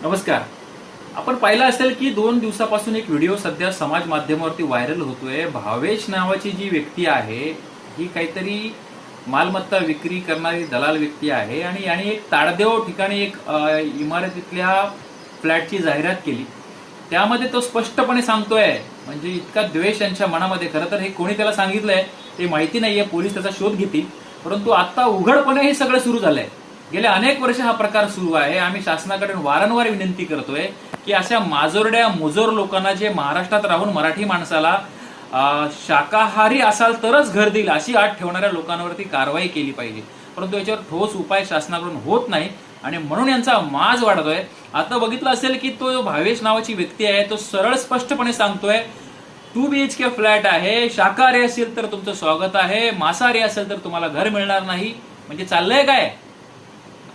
नमस्कार. आपण पाहिलं असेल की 2 दिवसापासून एक व्हिडिओ सध्या समाज माध्यमावरती व्हायरल होतोय. भावेश नावाची जी व्यक्ती आहे ही काहीतरी मालमत्ता विक्री करणारी दलाल व्यक्ती आहे आणि याने एक ताडदेव ठिकाणी एक इमारतीतल्या फ्लॅटची जाहिरात केली. त्यामध्ये तो स्पष्टपणे सांगतोय, म्हणजे इतका द्वेष यांच्या मनामध्ये. खरं तर हे कोणी त्याला सांगितलंय ते माहिती नाहीये, पोलीस त्याचा शोध घेतील. परंतु आता उघडपणे हे सगळं सुरू झालंय. गेल्या अनेक वर्ष हा प्रकार सुरू आहे. आम्ही शासनाकडे वारंवार विनंती करतोय की अशा माजोरड्या मुजोर लोकांना, जे महाराष्ट्रात राहून मराठी माणसाला शाकाहारी असाल तरच घर देईल अशी अट ठेवणाऱ्या लोकांवरती कारवाई केली पाहिजे. परंतु याच्यावर ठोस उपाय शासनाकडून होत नाही आणि म्हणून यांचा माज वाढतोय. आता बघितलं असेल की तो भावेश नावाची व्यक्ती आहे, तो सरळ स्पष्टपणे सांगतोय 2 BHK फ्लॅट आहे, शाकाहारी असेल तर तुमचं स्वागत आहे, मांसाहारी असेल तर तुम्हाला घर मिळणार नाही. म्हणजे चाललंय काय?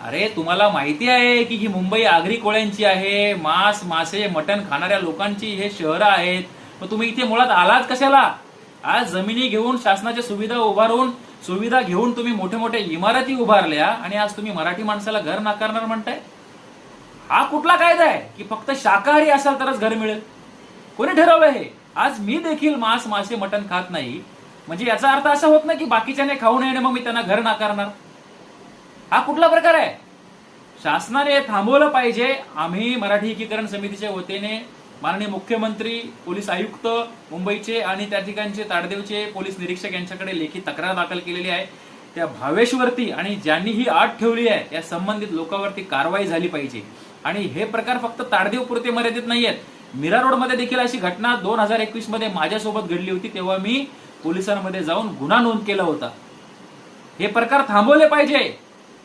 अरे तुम्हाला माहिती आहे की ही मुंबई आगरी कोळ्यांची आहे, मांस मासे मटण खाणाऱ्या लोकांची हे शहरं आहेत. मग तुम्ही इथे मुळात आलात कशाला? आज जमिनी घेऊन, शासनाच्या सुविधा उभारून, सुविधा घेऊन तुम्ही मोठे मोठे इमारती उभारल्या आणि आज तुम्ही मराठी माणसाला घर नाकारणार म्हणताय? हा कुठला कायदा आहे की फक्त शाकाहारी असाल तरच घर मिळेल? कोणी ठरवलं हे? आज मी देखील मांस मासे मटण खात नाही, म्हणजे याचा अर्थ असा होत नाही की बाकीच्याने खाऊ नये आणि मग मी त्यांना घर नाकारणार. हा कुठला प्रकार आहे? शासनाने थांबवलं पाहिजे. आम्ही मराठी एकीकरण समितीच्या वतीने माननीय मुख्यमंत्री, पोलीस आयुक्त मुंबईचे आणि त्या ठिकाणचे ताडदेवचे पोलीस निरीक्षक यांच्याकडे लेखी तक्रार दाखल केलेली आहे. त्या भावेशवरती आणि ज्यांनी ही अट ठेवली आहे या संबंधित लोकांवरती कारवाई झाली पाहिजे. आणि हे प्रकार फक्त ताडदेव पुरते मर्यादित नाहीयेत. मीरा रोडमध्ये देखील अशी घटना 2021 मध्ये माझ्यासोबत घडली होती. तेव्हा मी पोलिसांमध्ये जाऊन गुन्हा नोंद केला होता. हे प्रकार थांबवले पाहिजे.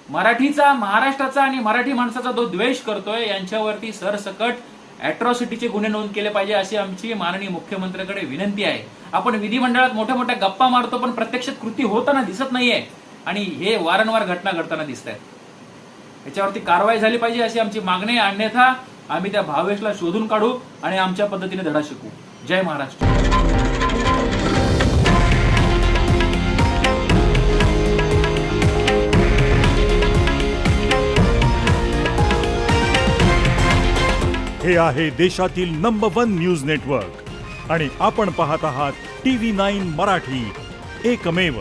मराठीचा, महाराष्ट्राचा आणि मराठी माणसाचा जो द्वेष करतोय यांच्यावरती सरसकट अॅट्रॉसिटीचे गुन्हे नोंद केले पाहिजे अशी आमची माननीय मुख्यमंत्र्यांकडे विनंती आहे. आपण विधिमंडळात मोठ्या मोठ्या गप्पा मारतो, पण प्रत्यक्षात कृती होताना दिसत नाहीये आणि हे वारंवार घटना घडताना दिसत आहेत. याच्यावरती कारवाई झाली पाहिजे अशी आमची मागणी आहे. अन्यथा आम्ही त्या भावेशला शोधून काढू आणि आमच्या पद्धतीने धडा शिकू. जय महाराष्ट्र. हे आहे देशातील नंबर 1 न्यूज नेटवर्क आणि आपण पाहत आहात TV9 मराठी, एकमेव.